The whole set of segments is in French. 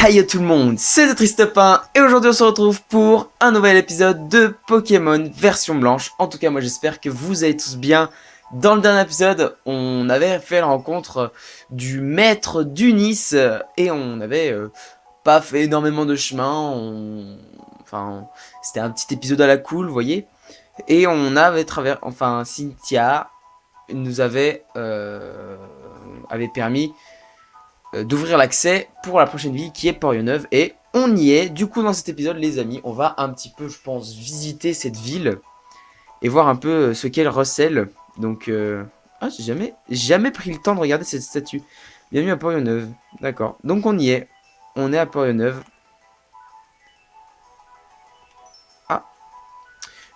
Hey tout le monde, c'est The Tristopin et aujourd'hui on se retrouve pour un nouvel épisode de Pokémon version blanche. En tout cas moi j'espère que vous allez tous bien. Dans le dernier épisode on avait fait la rencontre du maître d'Unis et on n'avait pas fait énormément de chemin. Enfin c'était un petit épisode à la cool vous voyez. Et on avait Cynthia nous avait permis d'ouvrir l'accès pour la prochaine ville qui est Porionneuve et on y est. Du coup dans cet épisode les amis on va un petit peu je pense visiter cette ville et voir un peu ce qu'elle recèle. Donc j'ai jamais pris le temps de regarder cette statue. Bienvenue à Porionneuve. D'accord, donc on y est. On est à Porionneuve. Ah,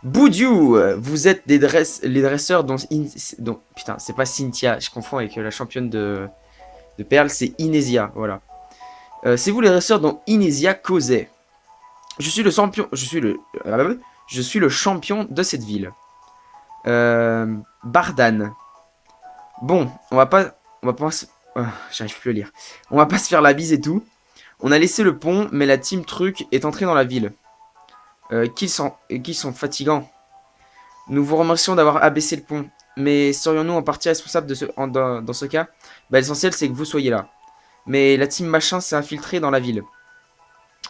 Boudiou, vous êtes les dresseurs dont putain c'est pas Cynthia, je confonds avec la championne de Perle, c'est Inésia, voilà. C'est vous les dresseurs dont Inésia causait. Je suis le champion. Je suis le champion de cette ville. Bardan. Bon, on va pas. J'arrive plus à lire. On va pas se faire la bise et tout. On a laissé le pont, mais la team Truc est entrée dans la ville. Qu'ils sont fatigants. Nous vous remercions d'avoir abaissé le pont. Mais serions-nous en partie responsables dans ce cas? Bah, l'essentiel, c'est que vous soyez là. Mais la team machin s'est infiltrée dans la ville.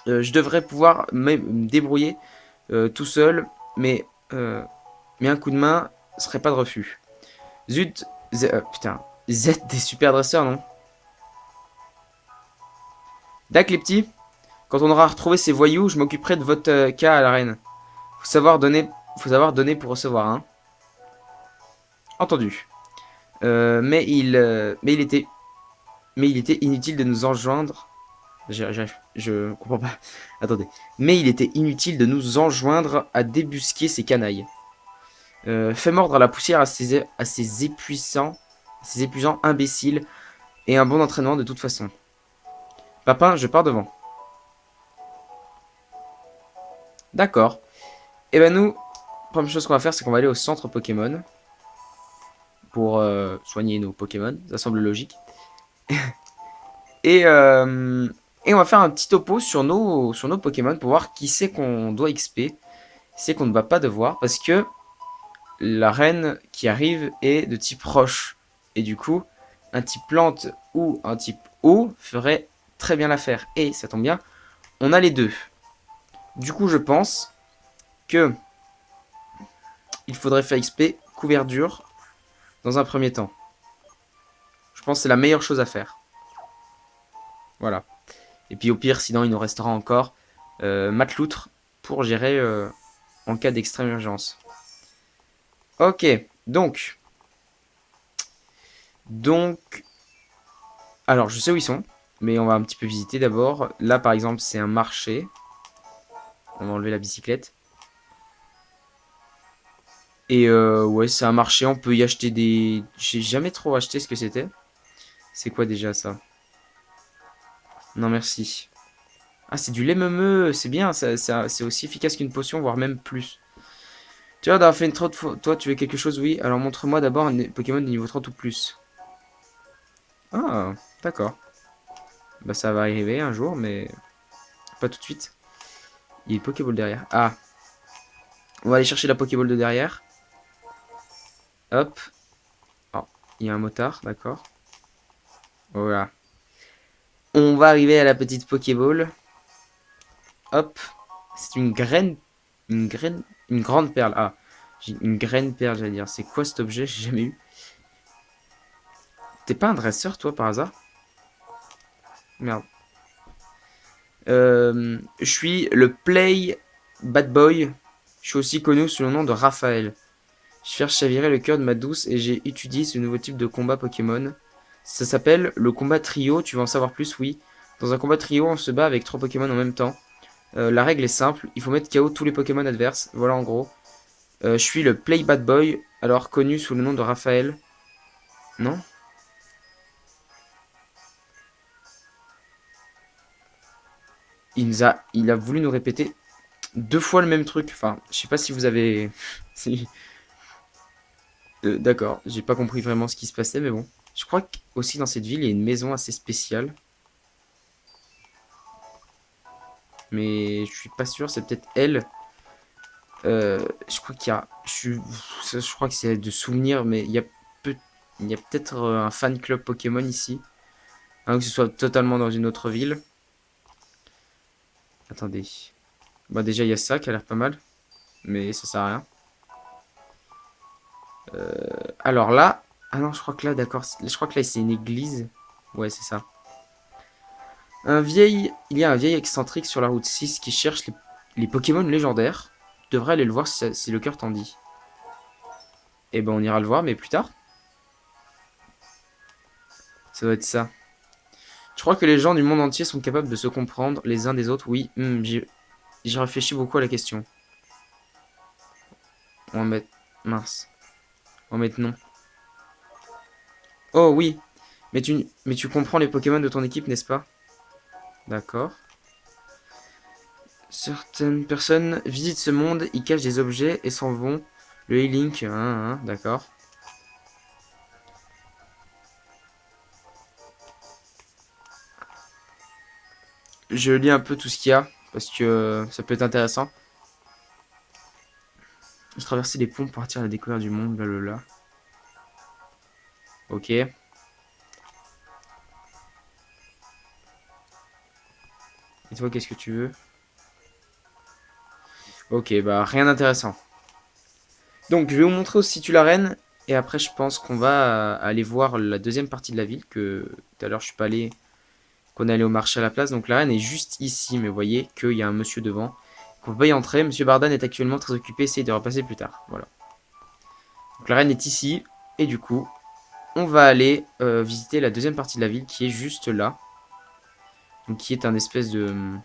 Je devrais pouvoir me débrouiller tout seul, mais un coup de main serait pas de refus. Zut, putain, vous êtes des super dresseurs, non? Dac les petits, quand on aura retrouvé ces voyous, je m'occuperai de votre cas à la reine. Faut savoir donner pour recevoir, hein. Entendu. Mais il était inutile de nous enjoindre. Je comprends pas. Attendez. Mais il était inutile de nous enjoindre à débusquer ces canailles. Fais mordre à la poussière à ces épuisants imbéciles et un bon entraînement de toute façon. Papin, je pars devant. D'accord. Et ben nous, première chose qu'on va faire, c'est qu'on va aller au centre Pokémon pour soigner nos Pokémon. Ça semble logique. et, euh, et on va faire un petit topo sur nos Pokémon pour voir qui c'est qu'on doit XP, qui c'est qu'on ne va pas devoir, parce que la reine qui arrive est de type roche. Et du coup, un type plante ou un type eau ferait très bien l'affaire. Et ça tombe bien, on a les deux. Du coup, je pense que il faudrait faire XP couverture dans un premier temps. Je pense que c'est la meilleure chose à faire. Voilà. Et puis au pire, sinon il nous restera encore Matloutre pour gérer en cas d'extrême urgence. Ok, donc. Alors je sais où ils sont, mais on va un petit peu visiter d'abord. Là par exemple c'est un marché. On va enlever la bicyclette. Et ouais c'est un marché, on peut y acheter des... J'ai jamais trop acheté ce que c'était. C'est quoi déjà ça? Non merci. Ah c'est du lait meumeux, c'est bien, c'est aussi efficace qu'une potion, voire même plus. Tu vois d'avoir fait une 30 fois... Toi tu veux quelque chose, oui. Alors montre-moi d'abord un Pokémon de niveau 30 ou plus. Ah, d'accord. Bah ça va arriver un jour, mais pas tout de suite. Il y a une Pokéball derrière. Ah, on va aller chercher la Pokéball de derrière. Hop. Oh, il y a un motard, d'accord. Voilà. On va arriver à la petite Pokéball. Hop. C'est une graine. Une graine. Une grande perle. Ah, j'ai une graine perle, j'allais dire. C'est quoi cet objet? J'ai jamais eu. T'es pas un dresseur, toi, par hasard? Merde. Je suis le Play Bad Boy. Je suis aussi connu sous le nom de Raphaël. Je cherche à virer le cœur de ma douce et j'ai étudié ce nouveau type de combat Pokémon. Ça s'appelle le combat trio, tu veux en savoir plus? Oui. Dans un combat trio, on se bat avec 3 Pokémon en même temps. La règle est simple, il faut mettre KO tous les Pokémon adverses. Voilà en gros. Je suis le Play Bad Boy, alors connu sous le nom de Raphaël. Non? Il a voulu nous répéter 2 fois le même truc. Enfin, je sais pas si vous avez... D'accord, j'ai pas compris vraiment ce qui se passait, mais bon. Je crois qu'aussi dans cette ville, il y a une maison assez spéciale. Mais je suis pas sûr, c'est peut-être elle. Je crois qu'il y a... Je crois que c'est de souvenirs, mais il y a peut-être un fan club Pokémon ici. Hein, que ce soit totalement dans une autre ville. Attendez. Bah déjà, il y a ça qui a l'air pas mal. Mais ça sert à rien. Alors là... Ah non, je crois que là, d'accord. Je crois que là, c'est une église. Ouais, c'est ça. Il y a un vieil excentrique sur la route 6 qui cherche les Pokémon légendaires. Tu devrais aller le voir si le cœur t'en dit. Eh ben, on ira le voir, mais plus tard. Ça doit être ça. Je crois que les gens du monde entier sont capables de se comprendre les uns des autres. Oui, j'ai réfléchi beaucoup à la question. On va mettre... Mince. On va mettre non. Oh oui. Mais tu comprends les Pokémon de ton équipe, n'est-ce pas? D'accord. Certaines personnes visitent ce monde, y cachent des objets et s'en vont. Le E-Link, d'accord. Je lis un peu tout ce qu'il y a, parce que ça peut être intéressant. Je traversais les ponts pour partir à la découverte du monde, blablabla. Ok. Et toi, qu'est-ce que tu veux? Ok, bah rien d'intéressant. Donc, je vais vous montrer aussi tu l'arène. Et après, je pense qu'on va aller voir la deuxième partie de la ville, que tout à l'heure, je suis pas allé, qu'on est allé au marché à la place. Donc, l'arène est juste ici, mais vous voyez qu'il y a un monsieur devant. Qu'on peut pas y entrer. Monsieur Bardan est actuellement très occupé, essayez de repasser plus tard. Voilà. Donc, l'arène est ici. Et du coup, on va aller visiter la deuxième partie de la ville, qui est juste là. Donc, qui est un espèce de...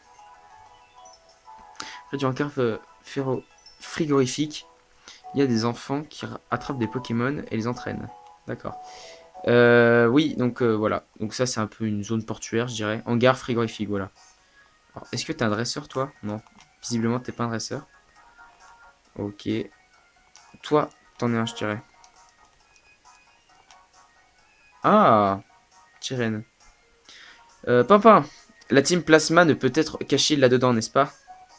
Près du hangar frigorifique, il y a des enfants qui attrapent des Pokémon et les entraînent. D'accord. Oui, donc voilà. Donc ça, c'est un peu une zone portuaire, je dirais. Hangar frigorifique, voilà. Alors, est-ce que t'es un dresseur, toi? Non. Visiblement, t'es pas un dresseur. Ok. Toi, t'en es un, je dirais. Ah, Tyrène. Pimpin, la team Plasma ne peut être cachée là-dedans, n'est-ce pas?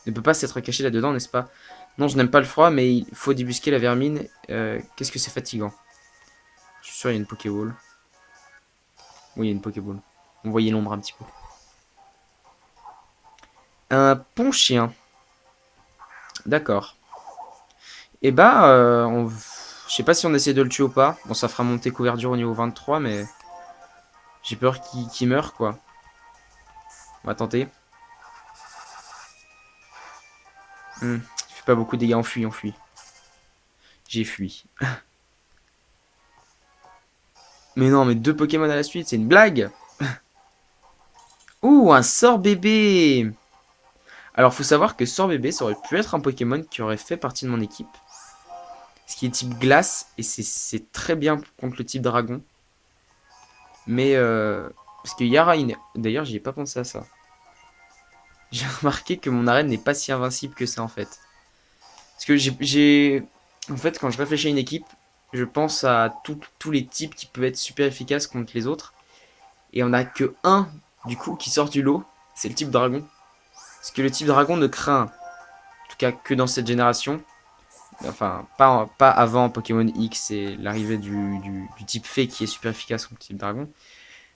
Ne peut pas s'être cachée là-dedans, n'est-ce pas? Non, je n'aime pas le froid, mais il faut débusquer la vermine. Qu'est-ce que c'est fatigant. Je suis sûr, il y a une Pokéball. Oui, il y a une Pokéball. On voyait l'ombre un petit peu. Un pont chien. D'accord. Et bah, je sais pas si on essaie de le tuer ou pas. Bon, ça fera monter couverture au niveau 23, mais j'ai peur qu'il meure, quoi. On va tenter. Il fait pas beaucoup de dégâts. On fuit, on fuit. J'ai fui. Mais non, mais deux Pokémon à la suite, c'est une blague. Ouh, un sort bébé. Alors, faut savoir que sort bébé, ça aurait pu être un Pokémon qui aurait fait partie de mon équipe. Ce qui est type glace, et c'est très bien contre le type dragon. Mais, parce que Yara, d'ailleurs, j'y ai pas pensé à ça. J'ai remarqué que mon arène n'est pas si invincible que ça, en fait. Parce que en fait, quand je réfléchis à une équipe, je pense à tous les types qui peuvent être super efficaces contre les autres. Et on a que un, du coup, qui sort du lot. C'est le type dragon. Parce que le type dragon ne craint, en tout cas que dans cette génération. Enfin, pas avant Pokémon X et l'arrivée du type fée qui est super efficace contre le type dragon.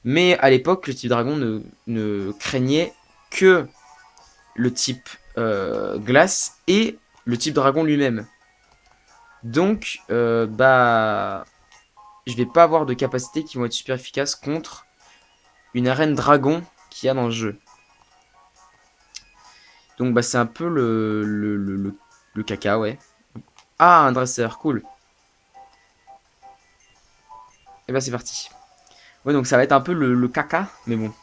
Mais à l'époque, le type dragon ne craignait que le type glace et le type dragon lui-même. Donc, bah, je vais pas avoir de capacités qui vont être super efficaces contre une arène dragon qu'il y a dans le jeu. Donc, bah, c'est un peu le caca, ouais. Ah, un dresseur, cool. Et bah, c'est parti. Ouais, donc ça va être un peu le caca, mais bon.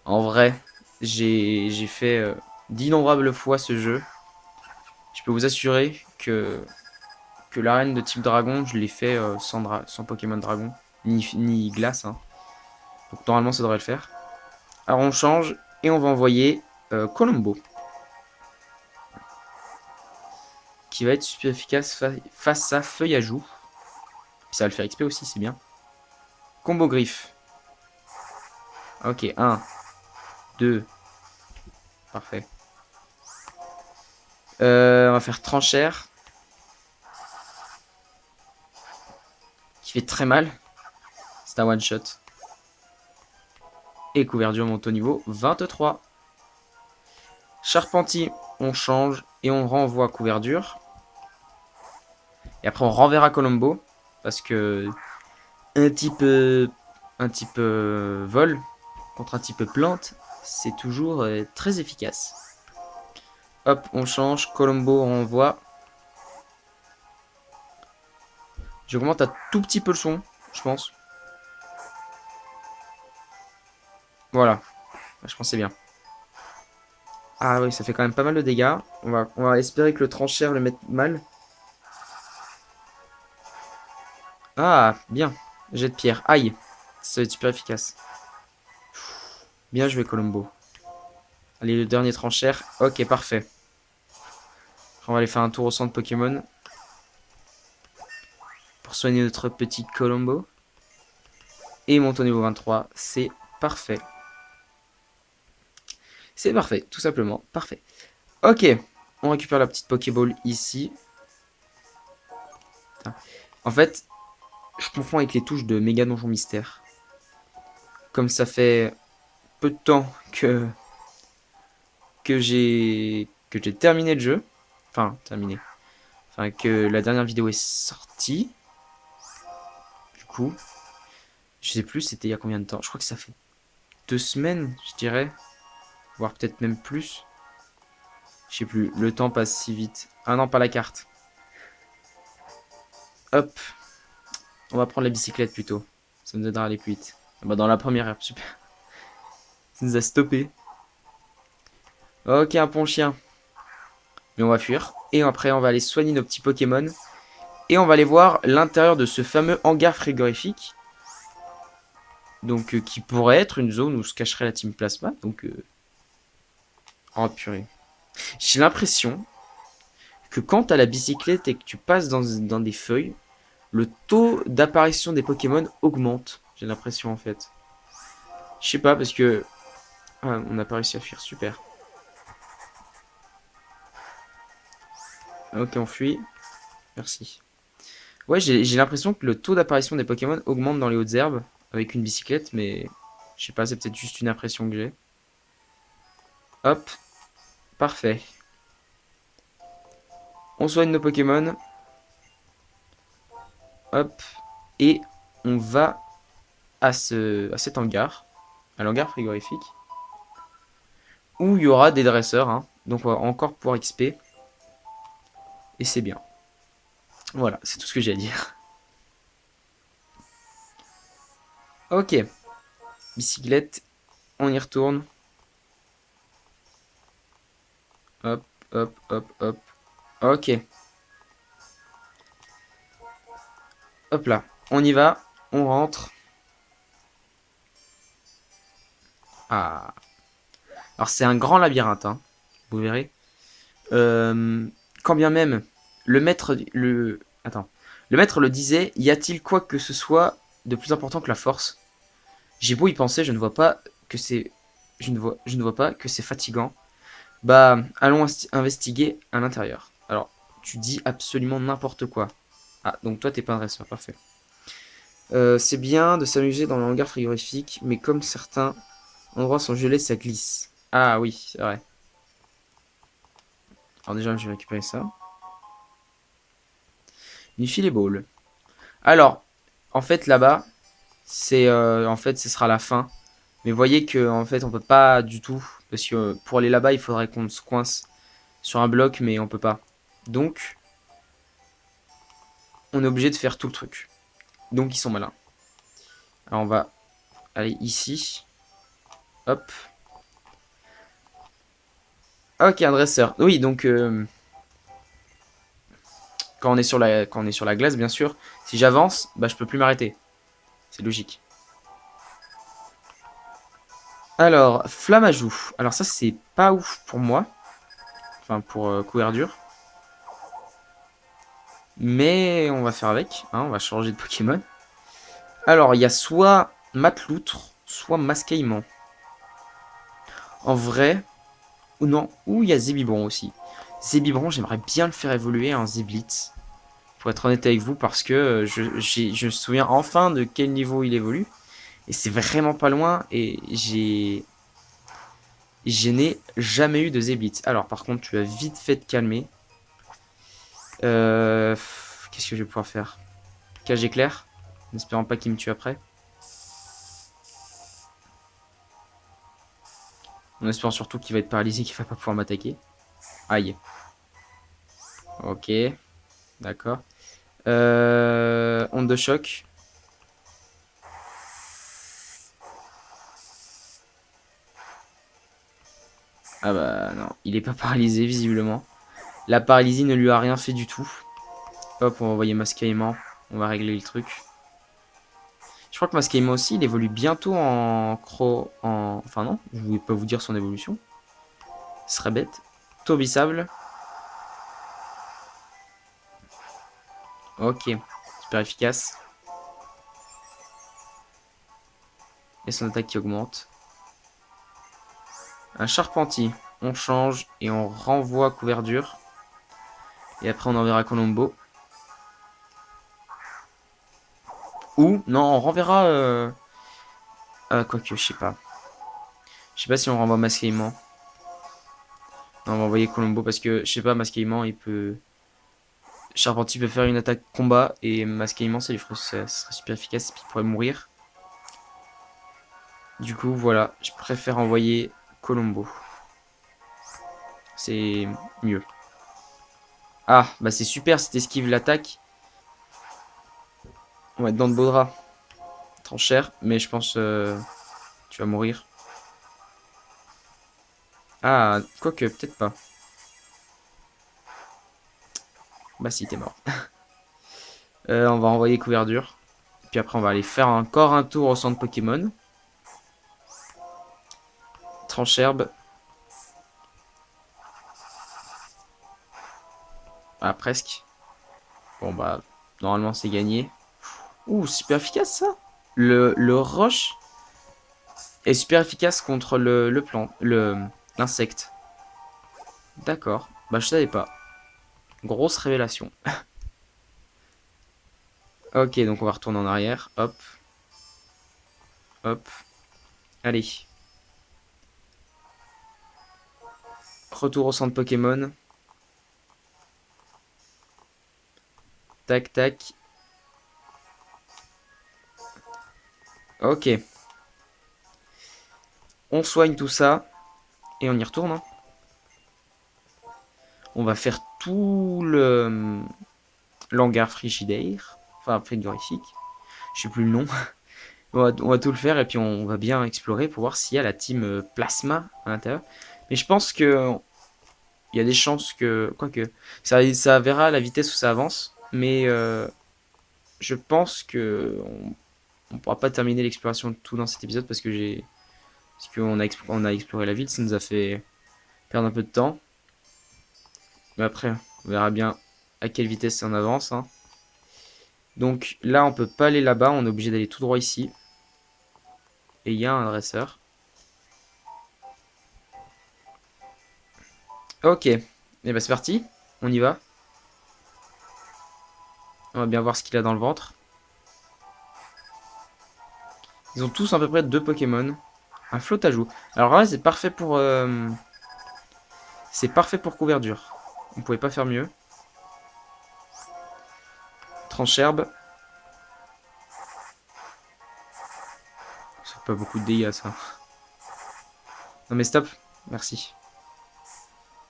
En vrai, j'ai fait d'innombrables fois ce jeu. Je peux vous assurer que l'arène de type dragon, je l'ai fait sans Pokémon dragon, ni glace. Hein. Donc normalement, ça devrait le faire. Alors on change et on va envoyer Colombo. Qui va être super efficace face à Feuillajou. Puis ça va le faire XP aussi, c'est bien. Combo griffe. Ok, 1, 2, Parfait. On va faire tranchère. Qui fait très mal. C'est un one shot. Et couverture monte au niveau 23. Charpentier, on change et on renvoie couverture. Et après on renverra Colombo. Parce que un type vol contre un type plante, c'est toujours très efficace. Hop, on change. Colombo, on renvoie. J'augmente un tout petit peu le son, je pense. Voilà, je pensais bien. Ah oui, ça fait quand même pas mal de dégâts. On va espérer que le tranchère le mette mal. Ah, bien. Jet de pierre. Aïe. Ça va être super efficace. Bien joué, Colombo. Allez, le dernier tranchère. Ok, parfait. On va aller faire un tour au centre Pokémon. Pour soigner notre petit Colombo. Et monte au niveau 23. C'est parfait. C'est parfait, tout simplement. Parfait. Ok. On récupère la petite Pokéball ici. En fait, je confonds avec les touches de Méga Donjon Mystère. Comme ça fait peu de temps que j'ai terminé le jeu. Enfin, terminé. Enfin, que la dernière vidéo est sortie. Du coup, je sais plus, c'était il y a combien de temps. Je crois que ça fait 2 semaines, je dirais. Voire peut-être même plus. Je sais plus, le temps passe si vite. Ah non, pas la carte. Hop. On va prendre la bicyclette plutôt. Ça nous aidera à aller plus vite. Ah bah dans la première herbe, super. Ça nous a stoppé. Ok, un pont chien. Mais on va fuir. Et après, on va aller soigner nos petits Pokémon. Et on va aller voir l'intérieur de ce fameux hangar frigorifique. Donc, qui pourrait être une zone où se cacherait la Team Plasma. Donc, oh purée. J'ai l'impression que quand t'as la bicyclette et que tu passes dans des feuilles, le taux d'apparition des Pokémon augmente. J'ai l'impression en fait. Je sais pas parce que... Ah, on n'a pas réussi à fuir, super. Ok, on fuit. Merci. Ouais, j'ai l'impression que le taux d'apparition des Pokémon augmente dans les hautes herbes avec une bicyclette, mais je sais pas, c'est peut-être juste une impression que j'ai. Hop, parfait. On soigne nos Pokémon. Hop, et on va à cet hangar, à l'hangar frigorifique, où il y aura des dresseurs, hein. Donc on va encore pouvoir XP, et c'est bien. Voilà, c'est tout ce que j'ai à dire. Ok, bicyclette, on y retourne. Hop, hop, hop, hop. Ok, hop là, on y va, on rentre. Ah, alors c'est un grand labyrinthe, hein, vous verrez. Euh, Quand bien même le maître le disait, y a-t-il quoi que ce soit de plus important que la force? J'ai beau y penser, je ne vois pas que c'est fatigant. Bah, allons investiguer à l'intérieur. Alors, tu dis absolument n'importe quoi. Ah, donc toi t'es pas un dresseur, parfait. C'est bien de s'amuser dans le hangar frigorifique, mais comme certains endroits sont gelés, ça glisse. Ah oui, c'est vrai. Alors déjà, je vais récupérer ça. Nifty les balls. Alors, en fait, là-bas, en fait, ce sera la fin. Mais voyez que, en fait, on peut pas du tout. Parce que pour aller là-bas, il faudrait qu'on se coince sur un bloc, mais on peut pas. Donc, on est obligé de faire tout le truc. Donc, ils sont malins. Alors, on va aller ici. Hop. Ok, un dresseur. Oui, donc, quand on est sur la glace, bien sûr, si j'avance, bah, je peux plus m'arrêter. C'est logique. Alors, flamme à joue. Alors, ça, c'est pas ouf pour moi. Enfin, pour couverture. Mais on va faire avec, hein, on va changer de Pokémon. Alors, il y a soit Matloutre, soit Mascaïman. En vrai, Ou non, ou il y a Zébibron aussi. Zébibron, j'aimerais bien le faire évoluer en Zéblitz. Pour être honnête avec vous, parce que je me souviens enfin de quel niveau il évolue. Et c'est vraiment pas loin. Et je n'ai jamais eu de Zéblitz. Alors, par contre, tu as vite fait de calmer. Qu'est-ce que je vais pouvoir faire? Cage éclair, en espérant pas qu'il me tue après. En espérant surtout qu'il va être paralysé, qu'il va pas pouvoir m'attaquer. Aïe. Ok, d'accord. Onde de choc. Ah bah non, il est pas paralysé visiblement. La paralysie ne lui a rien fait du tout. Hop, on va envoyer Mascaïman. On va régler le truc. Je crois que Mascaïman aussi, il évolue bientôt en Enfin non, je ne vais pas vous dire son évolution. Ce serait bête. Tourbillsable. Ok, super efficace. Et son attaque qui augmente. Un Charpentier. On change et on renvoie Couverture. Et après on enverra Colombo. Ou, non, on renverra... quoique, je sais pas. Je sais pas si on renvoie Mascaïman. Non, on va envoyer Colombo parce que, je sais pas, Mascaïman, il peut... Charpentier peut faire une attaque combat et Mascaïman, ça serait super efficace et puis il pourrait mourir. Du coup, voilà, je préfère envoyer Colombo. C'est mieux. Ah, bah c'est super si t'esquives l'attaque. On va être dans de beaux draps. Cher, mais je pense tu vas mourir. Ah, quoique, peut-être pas. Bah si, t'es mort. On va envoyer Couverture. Puis après, on va aller faire encore un tour au centre Pokémon. Trancherbe. Ah, presque. Bon, bah, normalement, c'est gagné. Ouh, super efficace, ça. Le roche est super efficace contre le plant, l'insecte. D'accord. Bah, je savais pas. Grosse révélation. Ok, donc on va retourner en arrière. Hop. Hop. Allez. Retour au centre Pokémon. Tac, tac. Ok. On soigne tout ça. Et on y retourne. Hein. On va faire tout le l'hangar frigidaire. Enfin, frigorifique. Je sais plus le nom. On va tout le faire et puis on va bien explorer pour voir s'il y a la team plasma à l'intérieur. Mais je pense que il y a des chances que... Quoique, ça verra la vitesse où ça avance. Mais je pense que on pourra pas terminer l'exploration de tout dans cet épisode parce qu'on on a exploré la ville, ça nous a fait perdre un peu de temps. Mais après, on verra bien à quelle vitesse on avance. Hein. Donc là, on peut pas aller là-bas, on est obligé d'aller tout droit ici. Et il y a un dresseur. Ok, et bah c'est parti, on y va. On va bien voir ce qu'il a dans le ventre. Ils ont tous à peu près 2 Pokémon. Un Flottajoux. Alors là, c'est parfait pour... c'est parfait pour Couverture. On pouvait pas faire mieux. Trancherbe. Ça fait pas beaucoup de dégâts, ça. Non mais stop. Merci.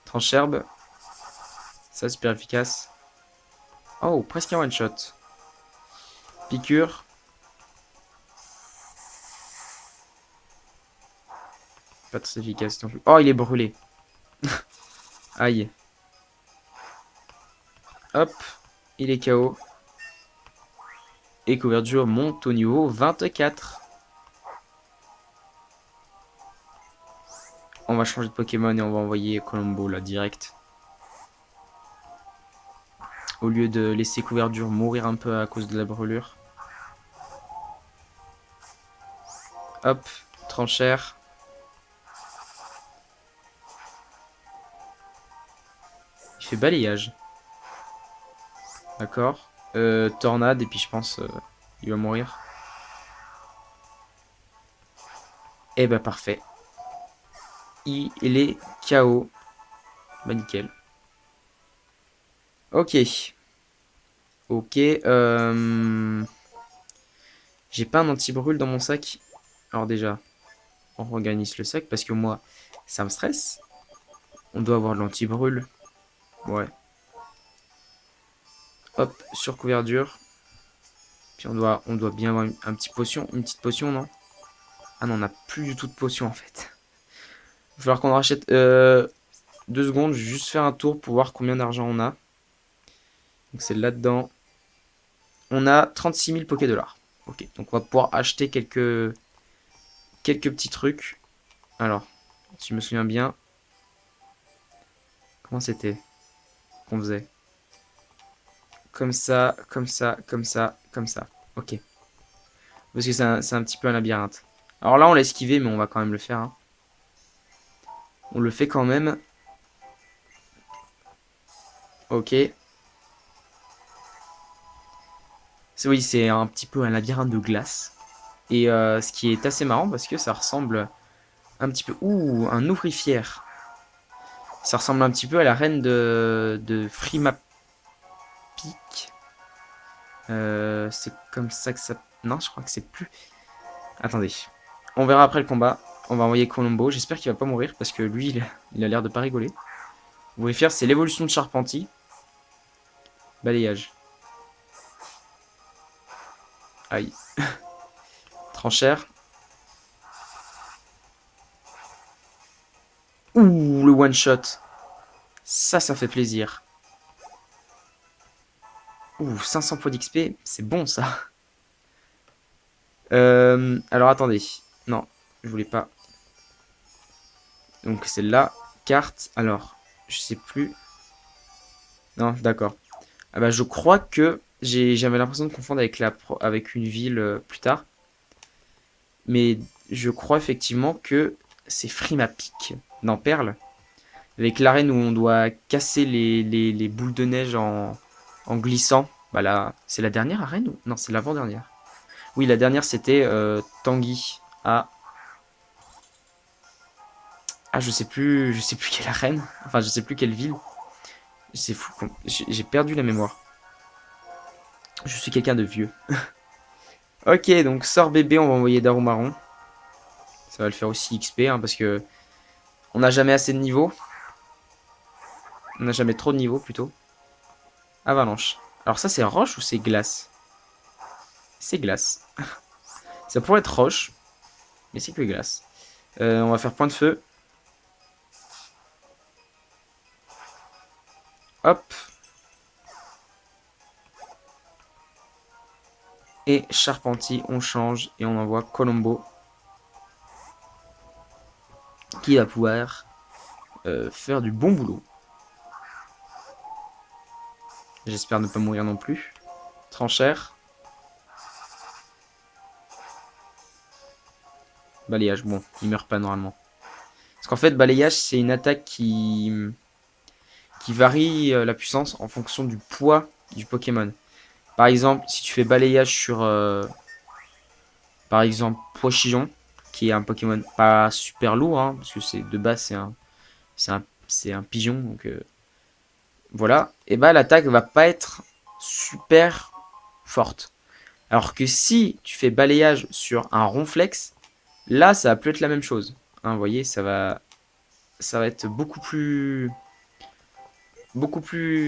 Trancherbe. Ça, super efficace. Oh, presque un one-shot. Piqûre. Pas très efficace non plus. Oh, il est brûlé. Aïe. Hop. Il est KO. Et Couverture monte au niveau 24. On va changer de Pokémon et on va envoyer Colombo là direct. Au lieu de laisser Couverture mourir un peu à cause de la brûlure. Hop, tranchère. qui fait balayage. D'accord. Tornade, et puis je pense il va mourir. Eh bah parfait. Il est KO. Bah nickel. Ok. Ok. J'ai pas un anti-brûle dans mon sac. Alors déjà, on réorganise le sac parce que moi, ça me stresse. On doit avoir de l'anti-brûle. Ouais. Hop, sur couverture. Puis on doit bien avoir une petite potion, non? Ah non, on n'a plus du tout de potion en fait. Il va falloir qu'on rachète 2 secondes, je vais juste faire un tour pour voir combien d'argent on a. Donc c'est là-dedans. On a 36 000 Poké-Dollars. Ok, donc on va pouvoir acheter quelques petits trucs. Alors, si je me souviens bien, comment c'était qu'on faisait? Comme ça, comme ça, comme ça, comme ça. Ok. Parce que c'est un petit peu un labyrinthe. Alors là, on l'a esquivé, mais on va quand même le faire. Hein. On le fait quand même. Ok. Oui, c'est un petit peu un labyrinthe de glace. Et ce qui est assez marrant parce que ça ressemble un petit peu... Ouh, un ouvrifière. Ça ressemble un petit peu à la reine de Frimapic. C'est comme ça que ça... Non, je crois que c'est plus... Attendez. On verra après le combat. On va envoyer Colombo. J'espère qu'il va pas mourir parce que lui, il a l'air de pas rigoler. Ouvrifière, c'est l'évolution de Charpentier. Balayage. Aïe. Tranchère. Ouh, le one shot. Ça fait plaisir. Ouh, 500 points d'XP, c'est bon ça. Alors attendez. Non, je voulais pas. Donc c'est là. Carte. Alors, je sais plus. Non, d'accord. Ah bah je crois que j'avais l'impression de confondre avec une ville plus tard. Mais je crois effectivement que c'est Frimapic dans Perle. Avec l'arène où on doit casser les boules de neige en glissant. Bah là, c'est la dernière arène ou... Non, c'est l'avant-dernière. Oui, la dernière c'était Tanguy. Ah, je sais plus quelle arène. Enfin, je sais plus quelle ville. C'est fou. J'ai perdu la mémoire. Je suis quelqu'un de vieux. Ok, donc sort bébé, on va envoyer Darumaron. Ça va le faire aussi XP, hein, parce que on n'a jamais assez de niveau. On n'a jamais trop de niveau, plutôt. Avalanche. Alors ça, c'est roche ou c'est glace? C'est glace. Ça pourrait être roche, mais c'est que glace. On va faire point de feu. Hop. Et Charpentier, on change et on envoie Colombo. Qui va pouvoir faire du bon boulot. J'espère ne pas mourir non plus. Tranchère. Balayage, bon, il meurt pas normalement. Parce qu'en fait, balayage, c'est une attaque qui varie la puissance en fonction du poids du Pokémon. Par exemple, si tu fais balayage sur, par exemple, Pochillon, qui est un Pokémon pas super lourd, hein, parce que c'est de base, c'est un pigeon, donc voilà. Et bah, l'attaque va pas être super forte. Alors que si tu fais balayage sur un Ronflex, là, ça va plus être la même chose. Hein, vous voyez, ça va être beaucoup plus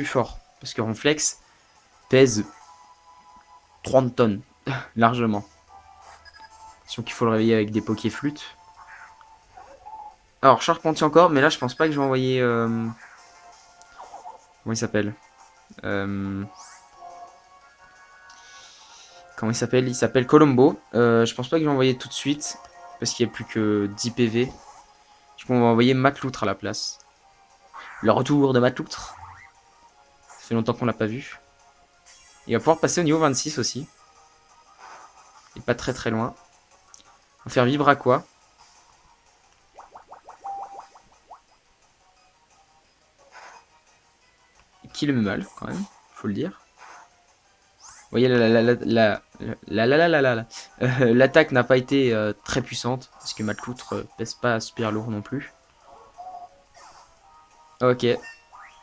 fort. Parce que Ronflex pèse 30 tonnes, largement. Donc il faut le réveiller avec des Pokéflûtes. Alors, Charpentier encore, mais là, je pense pas que je vais envoyer... comment il s'appelle euh, Comment il s'appelle? Il s'appelle Colombo. Je pense pas que je vais envoyer tout de suite, parce qu'il n'y a plus que 10 PV. Du coup, on va envoyer Matloutre à la place. Le retour de Matloutre. Ça fait longtemps qu'on l'a pas vu. Il va pouvoir passer au niveau 26 aussi. Et pas très très loin. On va faire Vibraqua. qui le met mal, quand même, faut le dire. Vous voyez, l'attaque n'a pas été très puissante, parce que Matloutre pèse pas super lourd non plus. Ok,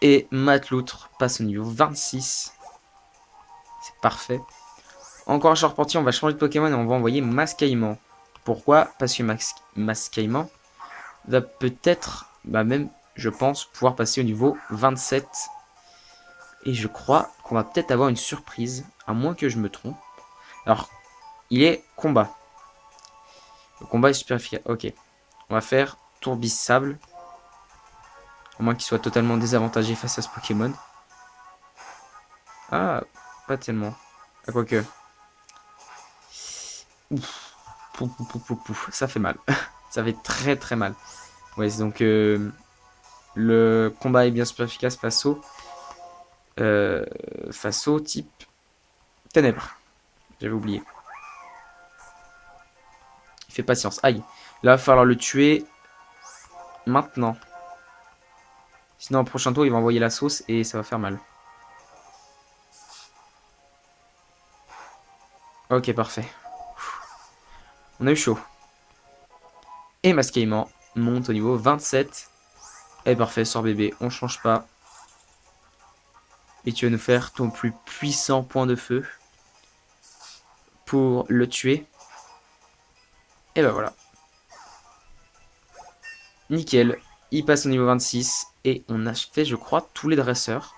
et Matloutre passe au niveau 26. C'est parfait. Encore un Charpentier, on va changer de Pokémon et on va envoyer Mascaïman. Pourquoi? Parce que Mascaïman va peut-être, bah même, je pense, pouvoir passer au niveau 27. Et je crois qu'on va peut-être avoir une surprise, à moins que je me trompe. Alors, il est combat. Le combat est super efficace. Ok, on va faire Tourbis Sable. À moins qu'il soit totalement désavantagé face à ce Pokémon. Ah, pas tellement. Ah, quoique. Ouf. Pouf, pouf, pouf, pouf, pouf. Ça fait mal. Ça fait très très mal. Ouais, donc le combat est bien super efficace face au type ténèbres. J'avais oublié. Il fait patience. Aïe. Là, il va falloir le tuer maintenant. Sinon, au prochain tour, il va envoyer la sauce et ça va faire mal. Ok, parfait. On a eu chaud. Et Mascaïman monte au niveau 27. Et parfait, sort bébé, on change pas. Et tu vas nous faire ton plus puissant point de feu pour le tuer. Et ben voilà. Nickel. Il passe au niveau 26. Et on a fait, je crois, tous les dresseurs.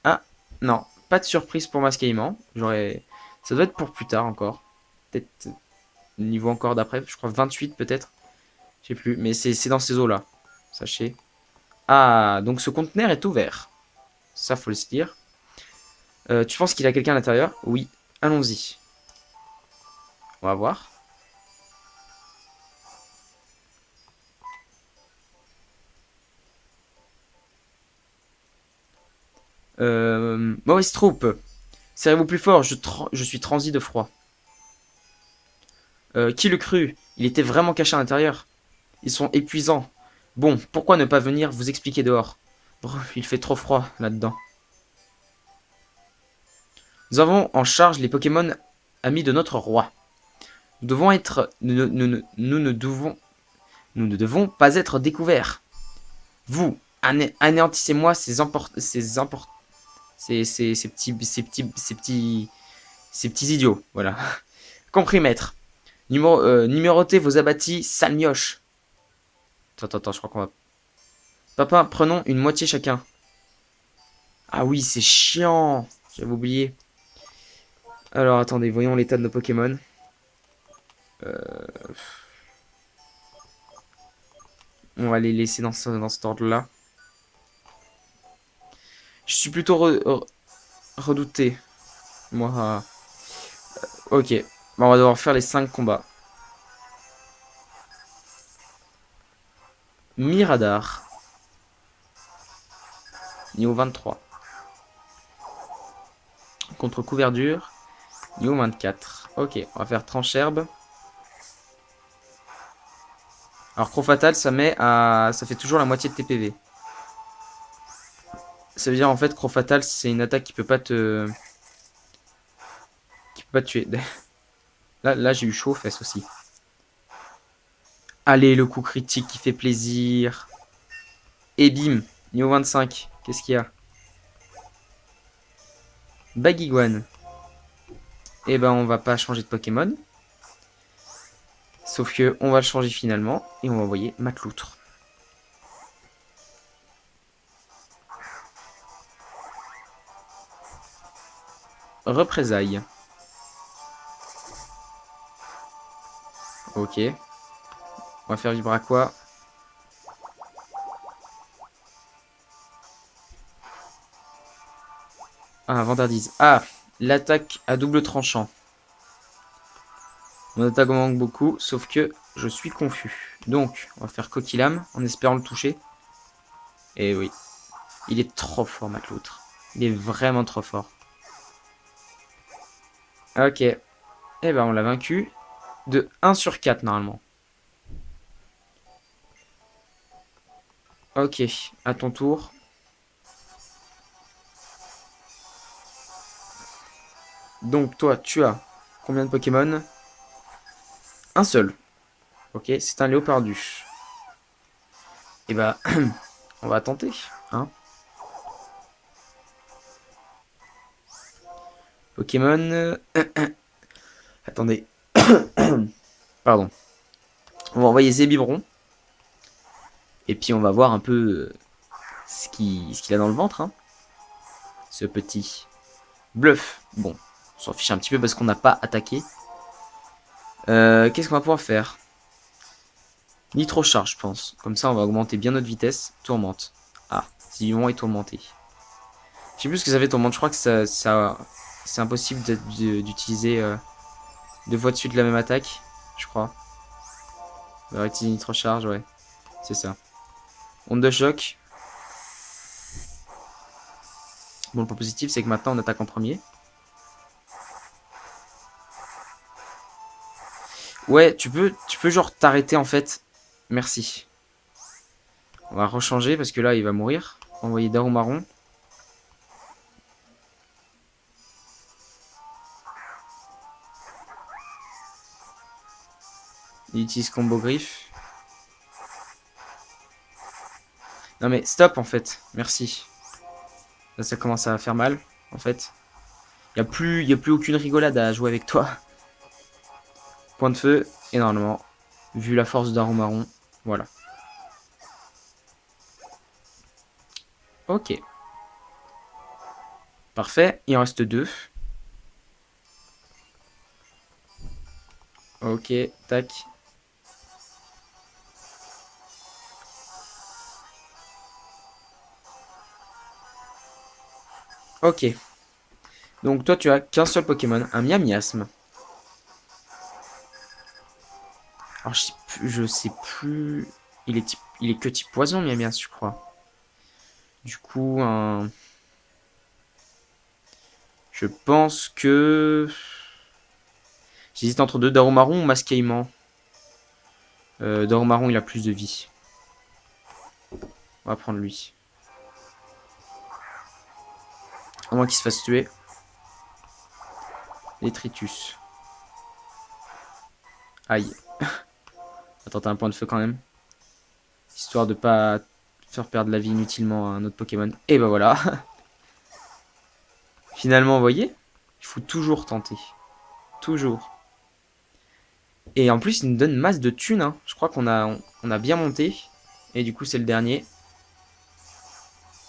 Ah, non. Pas de surprise pour Mascaïman. Ça doit être pour plus tard encore. Peut-être niveau encore d'après. Je crois 28 peut-être. Je sais plus. Mais c'est dans ces eaux-là. Sachez. Ah, donc ce conteneur est ouvert. Ça, faut le se dire. Tu penses qu'il a quelqu'un à l'intérieur? Oui. Allons-y. On va voir. Maurice Troupe. Serrez-vous plus fort, je suis transi de froid. Qui le crut? Il était vraiment caché à l'intérieur. Ils sont épuisants. Bon, pourquoi ne pas venir vous expliquer dehors? Il fait trop froid là-dedans. Nous avons en charge les Pokémon amis de notre roi. Nous devons être... Nous ne devons pas être découverts. Vous, anéantissez-moi ces petits idiots. Voilà. Compris, maître. Numérotez vos abattis, sale mioche. Attends, je crois qu'on va... Papa, prenons une moitié chacun. Ah oui, c'est chiant. J'avais oublié. Alors, attendez, voyons l'état de nos Pokémon. On va les laisser dans cet ordre-là. Je suis plutôt redouté. Moi, ok. Bon, on va devoir faire les 5 combats. Miradar. Niveau 23. Contre couverture. Niveau 24. Ok, on va faire tranche-herbe. Alors, Crofatal, ça fait toujours la moitié de tes PV. Ça veut dire, en fait, Crofatal, c'est une attaque qui peut pas te... Qui peut pas te tuer. Là j'ai eu chaud aux fesses aussi. Allez, le coup critique qui fait plaisir. Et bim, niveau 25. Qu'est-ce qu'il y a? Baguiguane. Eh ben, on va pas changer de Pokémon. Sauf que on va le changer finalement. Et on va envoyer Matloutre. Représailles. Ok. On va faire vibrer à quoi? Ah, Vandardise. Ah, l'attaque à double tranchant. Mon attaque manque beaucoup, sauf que je suis confus. Donc, on va faire Coquillame en espérant le toucher. Et oui. Il est trop fort, Matloutre. Il est vraiment trop fort. Ok. Eh ben, on l'a vaincu. De 1 sur 4, normalement. Ok, à ton tour. Donc toi, tu as combien de Pokémon? Un seul. Ok, c'est un Léopardu. Et bah, on va tenter, hein. Pokémon. Attendez. Pardon. On va envoyer Zébibron. Et puis on va voir un peu ce qu'il a dans le ventre, hein. Ce petit bluff. Bon, on s'en fiche un petit peu parce qu'on n'a pas attaqué. Qu'est-ce qu'on va pouvoir faire? Nitro-charge, je pense. Comme ça, on va augmenter bien notre vitesse. Tourmente. Ah, Zébibron est tourmenté. Je sais plus ce que ça fait tourmente. Je crois que c'est impossible d'utiliser deux fois de suite la même attaque. Je crois. On va utiliser Nitro-charge, ouais. C'est ça. Onde de choc. Bon, le point positif, c'est que maintenant on attaque en premier. Ouais, tu peux genre t'arrêter en fait. Merci. On va rechanger parce que là il va mourir. Envoyer Darumaron. Il utilise combo griffe. Non mais stop en fait. Merci. Là ça commence à faire mal en fait. Y a plus aucune rigolade à jouer avec toi. Point de feu. Et normalement, vu la force de Darumaron, voilà. Ok. Parfait. Il en reste deux. Ok. Tac. Ok. Donc toi tu as qu'un seul Pokémon, un Miamiasme. Alors je sais plus. Il est que type poison, Miamiasme, je crois. Du coup, je pense que j'hésite entre deux, Darumaron ou Masqueiment. Darumaron, il a plus de vie. On va prendre lui. À moins qu'il se fasse tuer. Détritus. Aïe. Attends, t'as un point de feu quand même. Histoire de pas faire perdre la vie inutilement à un autre Pokémon. Et bah voilà. Finalement, vous voyez, il faut toujours tenter. Toujours. Et en plus, il nous donne masse de thunes, hein. Je crois qu'on a bien monté. Et du coup, c'est le dernier.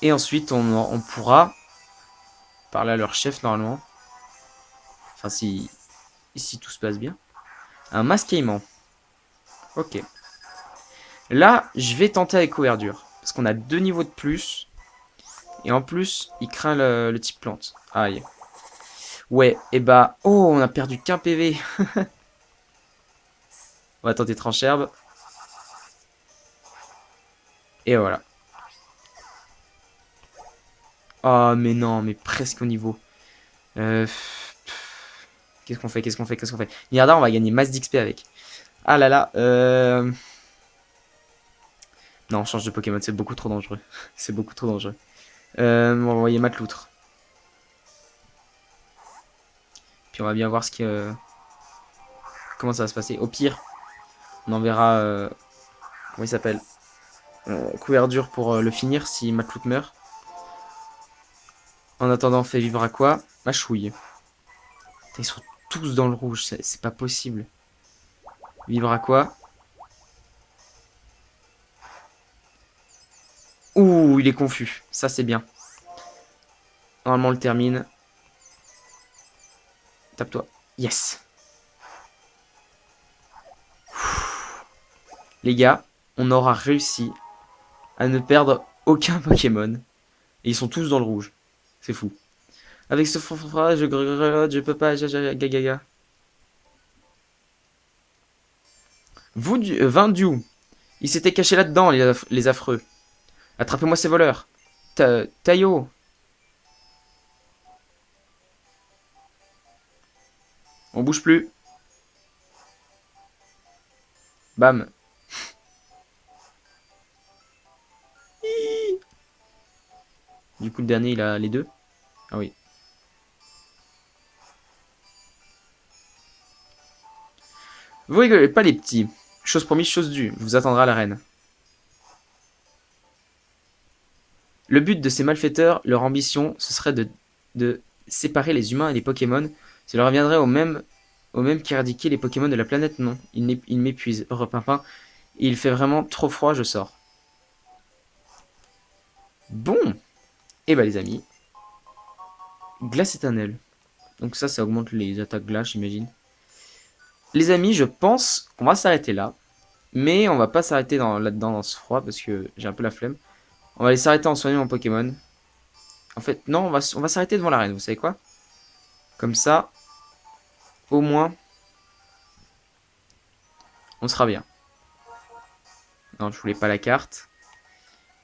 Et ensuite, on pourra parler à leur chef normalement. Enfin, si tout se passe bien. Un masquement. Ok. Là, je vais tenter avec couverture. Parce qu'on a deux niveaux de plus. Et en plus, il craint le type plante. Aïe. Ouais, et bah... Oh, on a perdu qu'un PV. On va tenter trancherbe. Et voilà. Oh, mais non, mais presque au niveau. Euh... Qu'est-ce qu'on fait? Qu'est-ce qu'on fait? Qu'est-ce qu'on fait? Niardar, on va gagner masse d'XP avec. Ah là là. Non, on change de Pokémon, c'est beaucoup trop dangereux. C'est beaucoup trop dangereux. On va envoyer Matloutre. Puis on va bien voir comment ça va se passer. Au pire, on enverra... comment il s'appelle? Couverture pour le finir si Matloutre meurt. En attendant, on fait vivre à quoi? Machouille. Ils sont tous dans le rouge, c'est pas possible. Vivre à quoi? Ouh, il est confus. Ça, c'est bien. Normalement, on le termine. Tape-toi. Yes. Les gars, on aura réussi à ne perdre aucun Pokémon. Et ils sont tous dans le rouge. C'est fou. Avec ce phrase, je grelotte, je peux pas, gaga. Vous, Vindiou, ils s'étaient cachés là-dedans, les affreux. Attrapez-moi ces voleurs. Tayo. On bouge plus. Bam. Du coup, le dernier, il a les deux. Ah oui. Vous rigolez pas, les petits. Chose promise, chose due. Vous attendra la reine. Le but de ces malfaiteurs, leur ambition, ce serait de séparer les humains et les Pokémon. Cela reviendrait au même qu'éradiquer les Pokémon de la planète. Non, il m'épuise. Repimpin. Il fait vraiment trop froid, je sors. Bon. Et bah les amis. Glace éternelle. Donc ça augmente les attaques glace, j'imagine. Les amis, je pense qu'on va s'arrêter là. Mais on va pas s'arrêter là-dedans dans ce froid parce que j'ai un peu la flemme. On va aller s'arrêter en soignant mon Pokémon. En fait, non, on va s'arrêter devant l'arène, vous savez quoi? Comme ça, au moins, on sera bien. Non, je voulais pas la carte.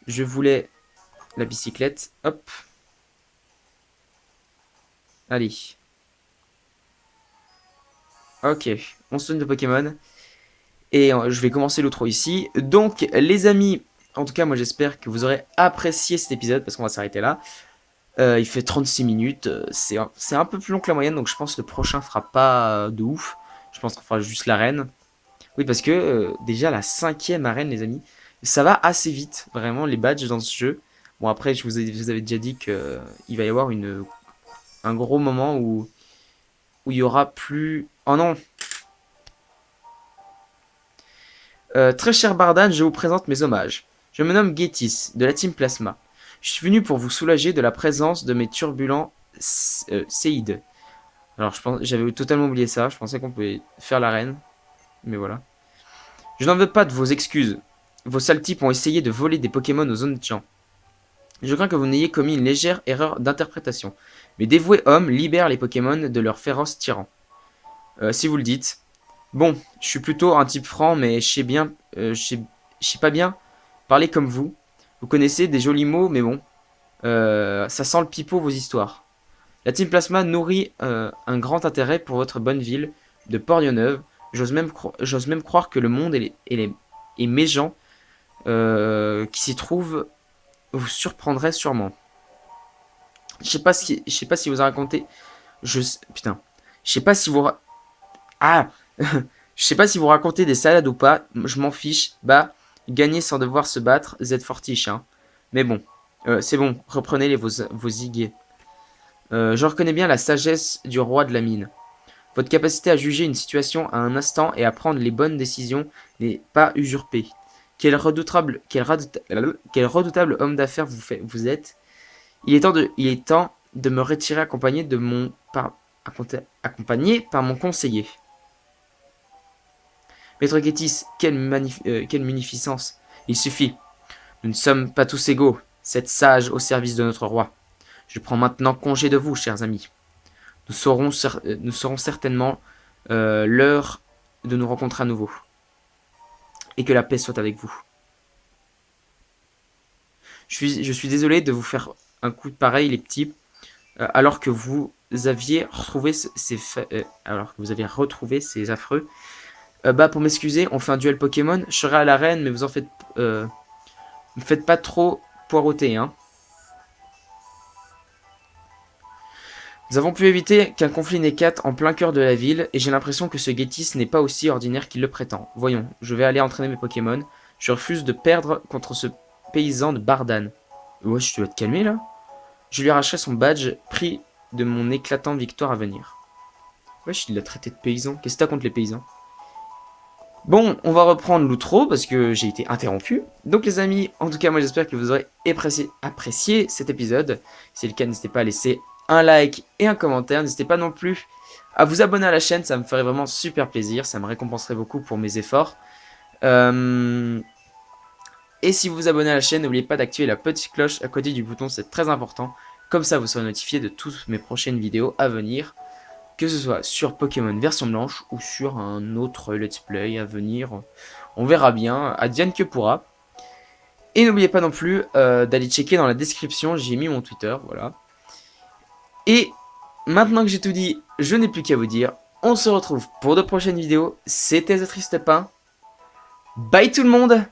Je voulais la bicyclette. Hop. Allez. Ok, on soigne de Pokémon. Et je vais commencer l'outro ici. Donc, les amis, en tout cas, moi j'espère que vous aurez apprécié cet épisode parce qu'on va s'arrêter là. Il fait 36 minutes. C'est un peu plus long que la moyenne, donc je pense que le prochain fera pas de ouf. Je pense qu'on fera juste l'arène. Oui, parce que déjà la 5e arène, les amis, ça va assez vite, vraiment, les badges dans ce jeu. Bon, après, vous avais déjà dit qu'il va y avoir un gros moment où il y aura plus... Oh non. Très cher Bardan, je vous présente mes hommages. Je me nomme Getis, de la Team Plasma. Je suis venu pour vous soulager de la présence de mes turbulents séides. Alors, j'avais totalement oublié ça, je pensais qu'on pouvait faire l'arène, mais voilà. Je n'en veux pas de vos excuses. Vos sales types ont essayé de voler des Pokémon aux zones de champ. Je crains que vous n'ayez commis une légère erreur d'interprétation. Mes dévoués hommes libèrent les Pokémon de leurs féroces tyrans. Si vous le dites. Bon, je suis plutôt un type franc, mais je sais pas bien parler comme vous. Vous connaissez des jolis mots, mais bon, ça sent le pipeau vos histoires. La Team Plasma nourrit un grand intérêt pour votre bonne ville de Port-Lyonneuve. J'ose même croire que le monde et mes gens qui s'y trouvent vous surprendraient sûrement. Je sais pas si vous a raconté. Putain. Je sais pas si vous. Ah. Je sais pas si vous racontez des salades ou pas. Je m'en fiche. Bah, gagner sans devoir se battre, Z fortiche, hein. Mais bon, c'est bon. Reprenez vos igués. Je reconnais bien la sagesse du roi de la mine. Votre capacité à juger une situation à un instant et à prendre les bonnes décisions n'est pas usurpée. Quel redoutable homme d'affaires vous êtes. Il est temps de me retirer accompagné par mon conseiller. Maître Getis, quelle munificence. Il suffit. Nous ne sommes pas tous égaux. Cette sage au service de notre roi. Je prends maintenant congé de vous, chers amis. Nous saurons certainement l'heure de nous rencontrer à nouveau. Et que la paix soit avec vous. Je suis désolé de vous faire un coup de pareil, les petits, alors que vous aviez retrouvé ces affreux. Bah, pour m'excuser, on fait un duel Pokémon. Je serai à l'arène, mais vous en faites, me faites pas trop poireauter, hein. Nous avons pu éviter qu'un conflit n'éclate en plein cœur de la ville, et j'ai l'impression que ce Getis n'est pas aussi ordinaire qu'il le prétend. Voyons, je vais aller entraîner mes Pokémon. Je refuse de perdre contre ce paysan de Bardan. Wesh, tu vas te calmer là? Je lui arracherai son badge, prix de mon éclatant victoire à venir. Wesh, il l'a traité de paysan. Qu'est-ce que t'as contre les paysans? Bon, on va reprendre l'outro parce que j'ai été interrompu. Donc les amis, en tout cas moi j'espère que vous aurez apprécié cet épisode. Si c'est le cas, n'hésitez pas à laisser un like et un commentaire. N'hésitez pas non plus à vous abonner à la chaîne, ça me ferait vraiment super plaisir. Ça me récompenserait beaucoup pour mes efforts. Et si vous vous abonnez à la chaîne, n'oubliez pas d'activer la petite cloche à côté du bouton, c'est très important. Comme ça vous serez notifié de toutes mes prochaines vidéos à venir. Que ce soit sur Pokémon version blanche ou sur un autre let's play à venir. On verra bien, advienne que pourra. Et n'oubliez pas non plus d'aller checker dans la description, j'ai mis mon Twitter, voilà. Et maintenant que j'ai tout dit, je n'ai plus qu'à vous dire, on se retrouve pour de prochaines vidéos. C'était The Triste Pain. Bye tout le monde!